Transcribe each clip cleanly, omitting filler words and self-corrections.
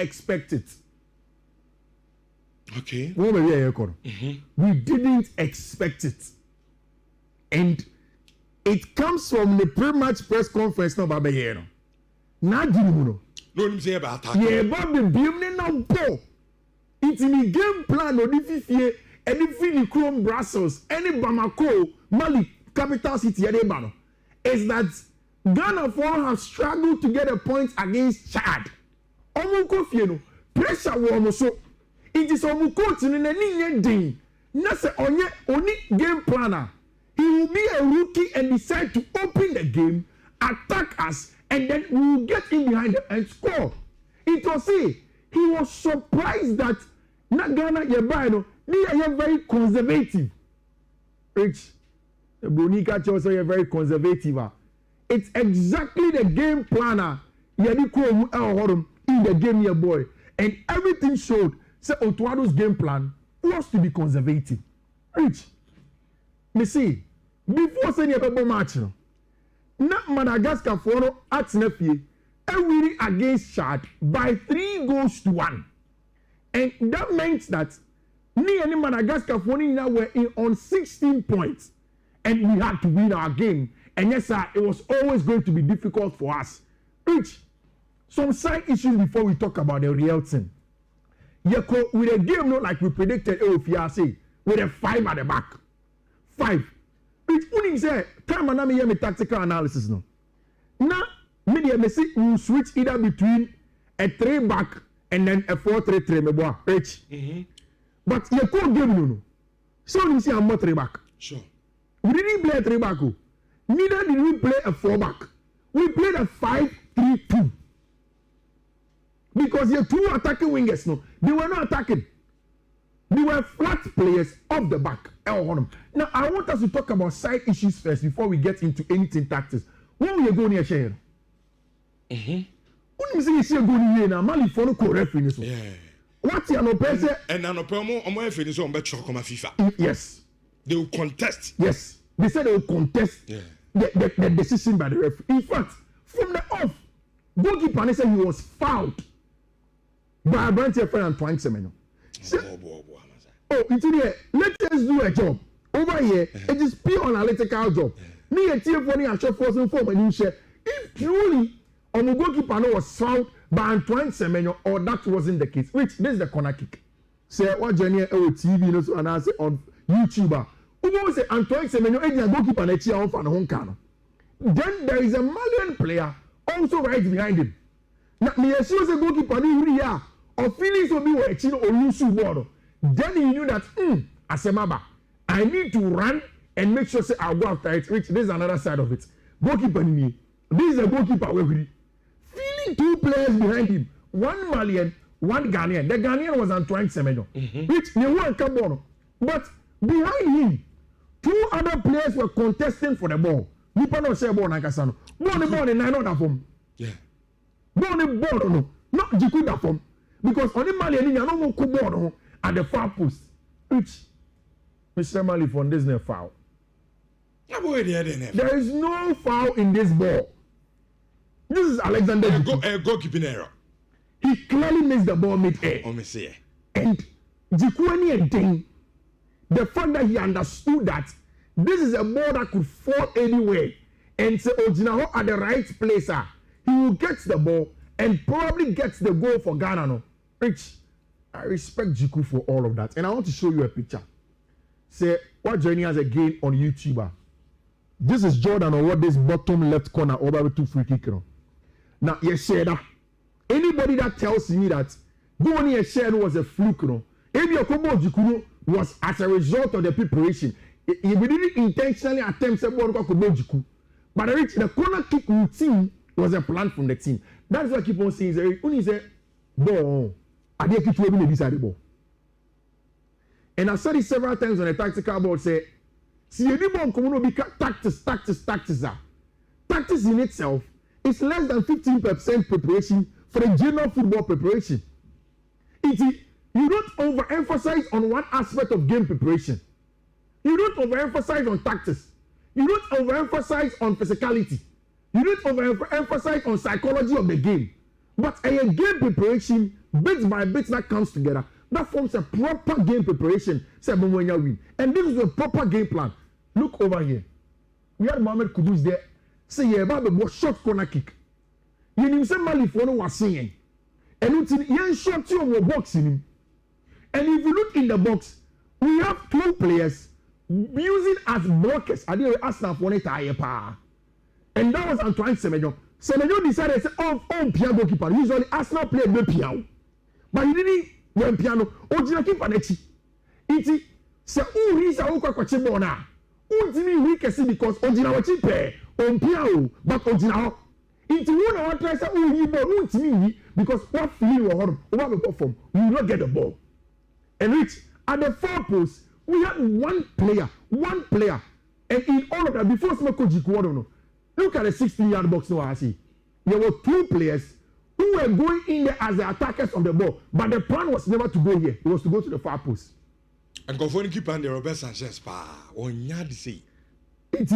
expect it. Okay. We didn't expect it. And it comes from the pre-match press conference no baba here no. Na no. No nim say about attack. Yeah, but the beam na ball. It's in the game plan of the Fiifi and the Fiifi Chrome Brussels, any Bamako, Mali, capital city, Edebano. Is that Ghana have struggled to get a point against Chad. Omuko fieno pressure wo so. It is Omuko in any day. Nasa only game planner. He will be a rookie and decide to open the game, attack us, and then we will get in behind them and score. It was say he was surprised that Ghana they are very conservative. Rich, the Bonica also are very conservative. It's exactly the game planner in the game here, boy, and everything showed. Say Otuado's game plan was to be conservative. Rich, me see before saying a match, na Madagascar for at Nephi, winning against Chad by 3-1. And that meant that me and Madagascar for now were in on 16 points. And we had to win our game. And yes, sir, it was always going to be difficult for us. Rich, some side issues before we talk about the real thing. Yeko, with a game not like we predicted, with a 5 at the back. 5. Rich, when say, time and I me tactical analysis no. Now, media may say we switch either between a 3 back and then a 4-3-3 me boy, Rich. But you can't game no. So you see I'm not 3 back. Sure. We didn't play a 3 back. Neither did we play a 4 back. We played a 5-3-2. Because your 2 attacking wingers no, they were not attacking. They were flat players off the back. Now I want us to talk about side issues first before we get into anything tactics. When we go near share. When you see you go near now, Mali for no referee so. Yeah. What you no person? And now no promo on my finish on bet chok ma FIFA. Yes. They will contest. Yes. They said they will contest the decision by the referee. In fact, from the off, goalkeeper said he was fouled by a branch friend Antoine Semenyo. Oh, it's here. Let us do a job. Over here, it is pure analytical job. Me a team for the short force form and share. If truly on the goalkeeper was fouled by Antoine Semenyo, or that wasn't the case, which this is the corner kick. Say what Jenny TV and I say on YouTuber. Who say Antoine Semenyo is a goalkeeper and a off and home can. Then there is a Malian player also right behind him. Now, me assume a goalkeeper here or feelings will be where Chino or Lusu Bodo. Then he knew that, Asemaba, I need to run and make sure say I'll go after it. Which this is another side of it. Goalkeeper in me. This is a goalkeeper feeling 2 players behind him. 1 Malian, 1 Ghanaian. The Ghanaian was Antoine Semenyo. Which they won't come on. But behind him, 2 other players were contesting for the ball. Nipa no share ball Nakasano. Ball in 9 other form. Yeah. Ball no. Not Jikuda form. Because only Malian no more ball at the far post. Which Mr. Mali from this no foul. There is no foul in this ball. This is Alexander. Goalkeeping error. He clearly missed the ball mid-air. And Jikuani and Ding, the fact that he understood that this is a ball that could fall anywhere and say Ojinaho at the right place, he will get the ball and probably gets the goal for Ghana. No, Rich, I respect Jiku for all of that. And I want to show you a picture. Say, what journey has again on YouTube? This is Jordan on what this bottom left corner over 2 free kick. Now, yes, anybody that tells me that going here share was a fluke, if your combo Jiku was as a result of the preparation, we didn't intentionally attempt to go Jiku. But the corner kick routine was a plan from the team. That's what I keep on saying. When he said, ball, I didn't keep to beside the ball. And I said it several times on a tactical board, say, see, you don't come tactics. Tactics in itself is less than 15% preparation for the general football preparation. You don't overemphasize on one aspect of game preparation. You don't overemphasize on tactics. You don't overemphasize on physicality. You don't overemphasize on psychology of the game. But a game preparation bit by bit that comes together, that forms a proper game preparation. Say Bomwenya win. And this is a proper game plan. Look over here. We had Mohamed Kudus there. Say yeah, about the short corner kick. You know, say Mali for no was saying. And it's in short your box in him. And if you look in the box, we have 2 players using as blockers. I didn't ask them for it. And that was Antoine Semenyo. Semenyo decided to say, oh, piano goalkeeper. Usually Arsenal play no piano. But he didn't win piano. Ojina keeper nechi. Iti se he's a okwa kwa chebo na. Untimi weak because Ojina wachi pe on piano but Ojina. Iti wona wa try say he ball untimi because what feeling we hold over the perform. We will not get the ball. And Rich, at the far post, we had one player, and in all of that, before Smoko Jikuodono, look at the 16-yard box now, I see. There were 2 players who were going in there as the attackers of the ball, but the plan was never to go here, it was to go to the far post. And go for the keeper and the Robert Sanchez, on yard say. It's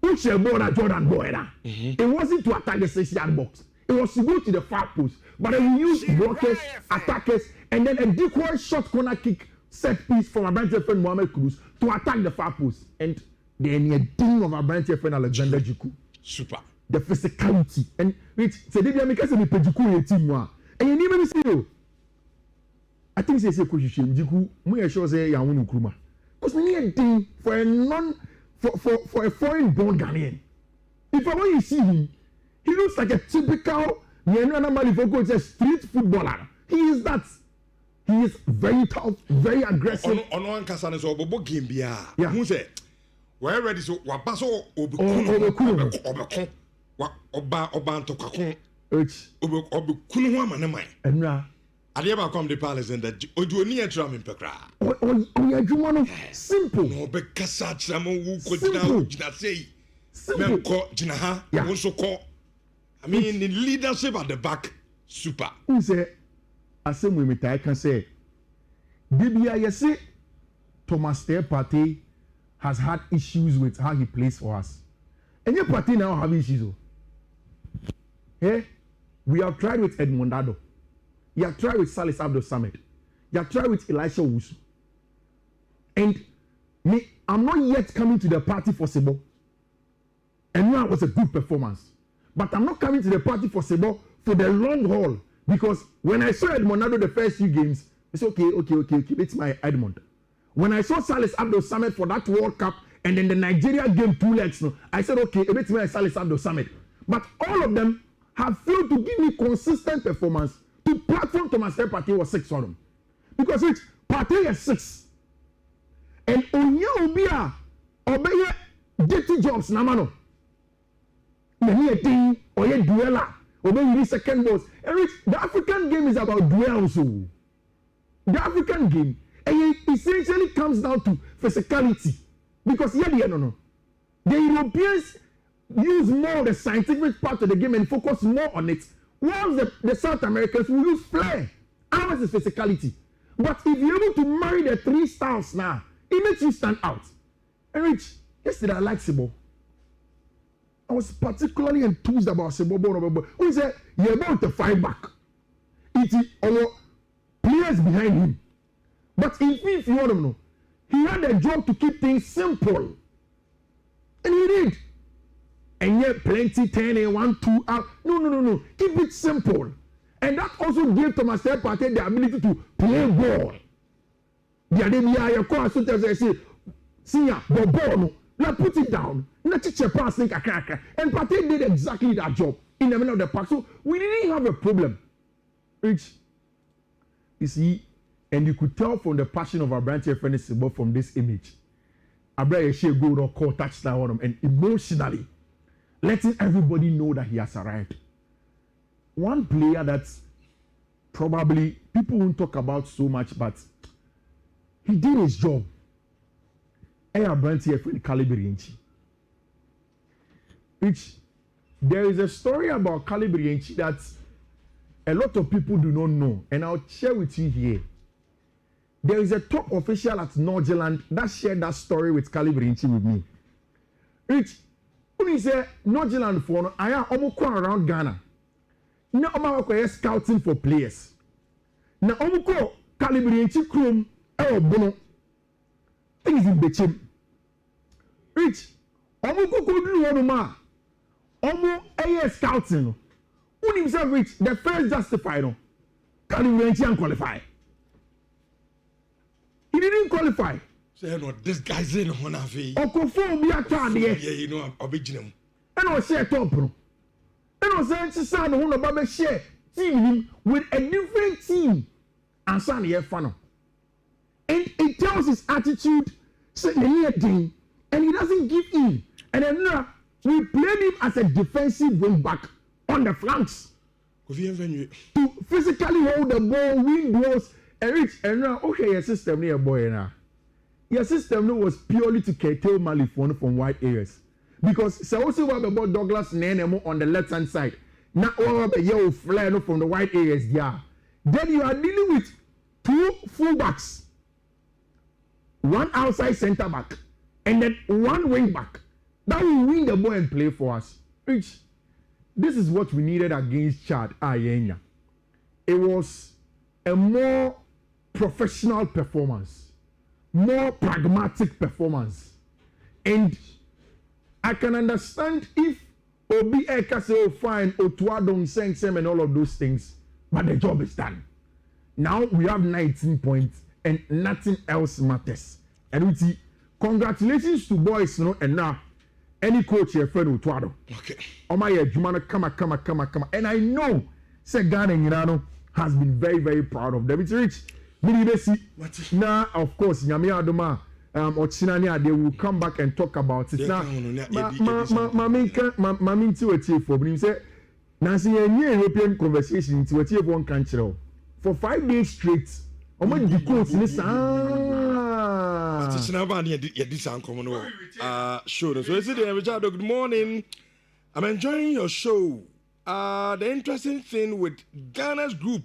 push the ball at Jordan Boyna. It wasn't to attack the 6-yard box, it was to go to the far post. But then we used blockers, attackers, and then a decoy short corner kick set piece from our branch friend Mohamed Kudus to attack the far post. And then a ding of our branch friend Alexander Jiku. Super. The physicality. And which said if you make us a Pejuku team, and you never see you. I think they say Jiku, we are sure say Yawunu Kruma. Because we need a thing for a foreign born Ghanaian. If I want you see him, he looks like a typical a street footballer. He is that. He is very tough, very aggressive. On one Kassan is over game. Yeah. Who said, we're ready to Wabaso Obekun Obanto Obekun. And I never come to the palace and that Odunia drum in Pekra. Simple. No, Bekasa Chamo who could now say, Memko Jinaha, also call. I mean, the leadership at the back, super. Who say, I say, I can say, BBI, say, Thomas Partey has had issues with how he plays for us. And your party now have issues. Yeah? We have tried with Edmondado. You have tried with Salis Abdul Samad. You have tried with Elisha Wusu. And me, I'm not yet coming to the party for Sebo. And that was a good performance. But I'm not coming to the party for Sebo for the long haul. Because when I saw Edmondado the first few games, it's okay. It's my Edmond. When I saw Salis Abdul Samad for that World Cup and then the Nigeria game 2 legs, I said, okay, it's my Salis Abdul Samad. But all of them have failed to give me consistent performance to platform Thomas Partey was 6 for them. Because it's Partey is 6. And Onya Obia, Obeye, dirty jobs, Namano. Many a thing, or a dueller, Obey second balls. And the African game is about duels. The African game, and it essentially comes down to physicality. Because the Europeans use more the scientific part of the game and focus more on it. While the South Americans will use flair. Ours is physicality. But if you're able to marry the 3 styles now, it makes you stand out. And Rich, yesterday I liked Sebo. I was particularly enthused about Sebo. Who said, you're about to fight back. It's our players behind him. But in Fiifi, you want to know, he had a job to keep things simple. And he did. And yet plenty 10 1 2 out. No. Keep it simple. And that also gave Thomas Partey the ability to play ball. The Ademia, your course, say, see ya, the ball, now put it down. Not teach a pass, think a cracker. And Partey did exactly that job in the middle of the park. So we didn't have a problem. Rich, you see, and you could tell from the passion of our branch friend Sebo from this image. Abraham Shea go or call touchdown on him and emotionally letting everybody know that he has arrived. One player that's probably people won't talk about so much, but he did his job. Our branch friend Calibrienchi. Which there is a story about Calibrienchi that a lot of people do not know, and I'll share with you here. There is a top official at Norgeland that shared that story with Calibrienchi with me. Which, when he said Norgeland for I am almost around Ghana. No, I'm scouting for players. na omuko calibre nchi krom bono things in bechem rich omuko kodru wono ma omu scouting no unim say rich the first justify no calibre nchi and qualify he didn't qualify say no this guy's in on afi okofo bi atade yeah you know obejinem and o share top no and o say nchi sa no no ba be share team with a different team and son here fan and it tells his attitude say thing and he doesn't give in and then now we played him as a defensive wing back on the flanks to physically hold the ball, win duels, and reach. And now, okay, your system near boy now. Your system was purely to curtail Mali from wide areas because so also what about Douglas Nenemo on the left hand side. Now what about yellow flare from the wide areas there. Then you are dealing with two fullbacks, one outside centre back, and then one wing back. That will win the ball and play for us. Rich, this is what we needed against Chad Ayenya. It was a more professional performance, more pragmatic performance. And I can understand if Obi Eka say, oh fine, Otuadong Sengsem and all of those things, but the job is done. Now we have 19 points and nothing else matters. And we see, congratulations to boys, you know, and now any coach here, friend Otuado. Okay. Omaya Jumana, come. And I know, say Ghana Nhyira has been very, very proud of them. It's rich. Now, of course, Nyame Adoma, Ochinania, they will come back and talk about it. Now, Mamin to a chief for him say, Nancy, a new European conversation to a chief one country for 5 days straight. Omo di coach ni show. So is it Richard? Good morning. I'm enjoying your show. The interesting thing with Ghana's group